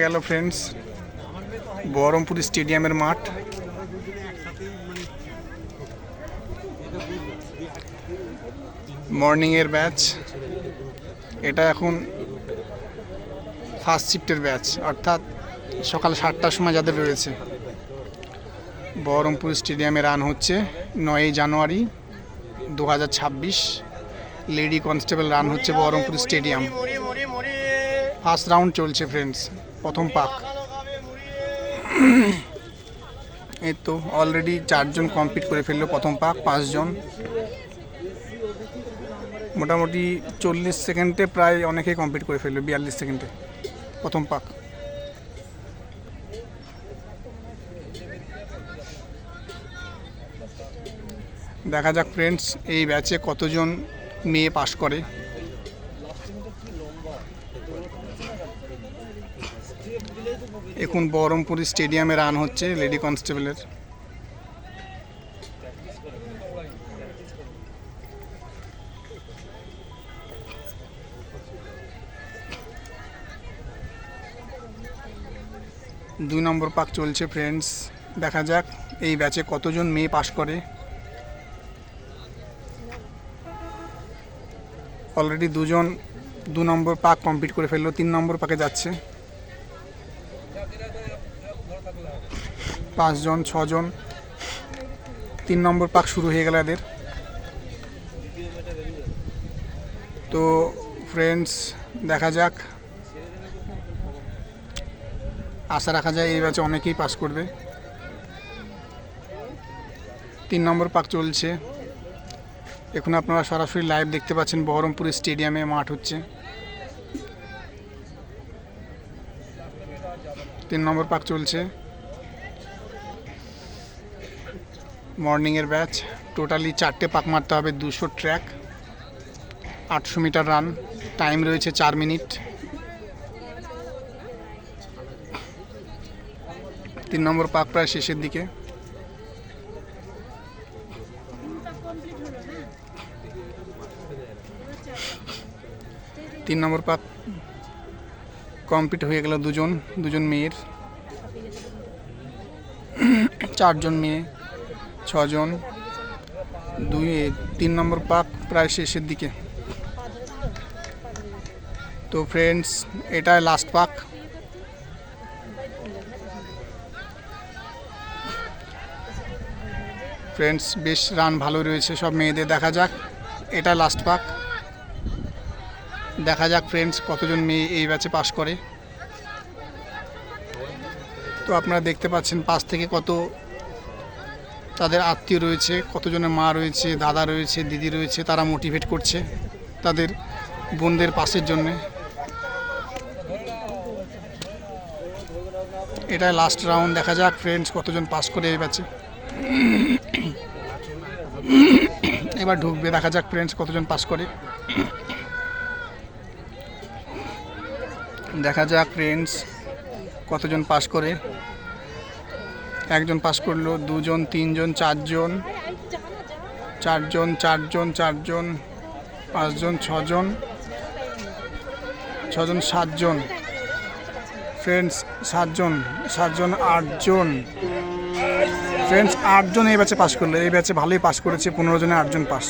গেল ফ্রেন্ডস বহরমপুর স্টেডিয়ামের মাঠ। মর্নিংয়ের ব্যাচ, এটা এখন ফার্স্ট শিফটের ব্যাচ, অর্থাৎ সকাল 7টার সময় যাদের রয়েছে। বহরমপুর স্টেডিয়ামে রান হচ্ছে 9 জানুয়ারি 2026। লেডি কনস্টেবল রান হচ্ছে বহরমপুর স্টেডিয়াম। ফার্স্ট রাউন্ড চলছে ফ্রেন্ডস, প্রথম পাক। এই তো অলরেডি 4 জন কমপ্লিট করে ফেললো প্রথম পাক, 5 জন। মোটামুটি 40 সেকেন্ডে প্রায় অনেকেই কমপ্লিট করে ফেললো, 42 সেকেন্ডে প্রথম পাক। দেখা যাক ফ্রেন্ডস এই ব্যাচে কতজন মেয়ে পাস করে। এখন বহরমপুর স্টেডিয়ামে রান হচ্ছে লেডি কনস্টেবলের। দুই নম্বর পাক চলছে ফ্রেন্ডস, দেখা যাক এই ব্যাচে কতজন মেয়ে পাস করে। অলরেডি 2 জন 2 নম্বর পাক কমপ্লিট করে ফেললো, 3 নম্বর পাকে যাচ্ছে। 5 জন 6 জন, 3 নম্বর পাক শুরু হয়ে গেল এদের। তো ফ্রেন্ডস দেখা যাক, আশা রাখা যায় এই ব্যাচে অনেকেই পাস করবে। 3 নম্বর পাক চলছে। এখন আপনারা সরাসরি লাইভ দেখতে পাচ্ছেন বহরমপুর স্টেডিয়ামে মাঠ হচ্ছে। 3 নম্বর পাক চলছে। মর্নিংয়ের ব্যাচ, টোটালি 4টে পাক মারতে হবে, 200 ট্র্যাক, 800 মিটার রান, টাইম রয়েছে 4 মিনিট। 3 নম্বর পাক প্রায় শেষের দিকে। তিন নম্বর পাক কমপ্লিট হয়ে গেল, 2 জন মেয়ের, 4 জন মেয়ে, 6 জন। 3 নম্বর পাক প্রায় শেষের দিকে। তো ফ্রেন্ডস এটাই লাস্ট পাক। ফ্রেন্ডস বেশ রান ভালো রয়েছে সব মেয়েদের। দেখা যাক, এটা লাস্ট পাক। দেখা যাক ফ্রেন্ডস কতজন মেয়ে এই ব্যাচে পাস করে। তো আপনারা দেখতে পাচ্ছেন পাশ থেকে কত তাদের আত্মীয় রয়েছে, কতজনের মা রয়েছে, দাদা রয়েছে, দিদি রয়েছে, তারা মোটিভেট করছে তাদের বোনদের পাসের জন্যে। এটাই লাস্ট রাউন্ড, দেখা যাক ফ্রেন্ডস কতজন পাস করে এই ব্যাচে। এবার ঢুকবে, দেখা যাক ফ্রেন্ডস কতজন পাস করে। দেখা যাক ফ্রেন্ডস কতজন পাস করে। 1 জন পাস করলো, 2 জন, 3 জন, 4 জন, 4 জন, 4 জন, 4 জন, 5 জন, 6 জন, 6 জন, 7 জন ফ্রেন্ডস, 7 জন, 7 জন, 8 জন ফ্রেন্ডস, 8 জন এই ব্যাচে পাস করলো। এই ব্যাচে ভালোই পাস করেছে, 15 জনে 8 জন পাস।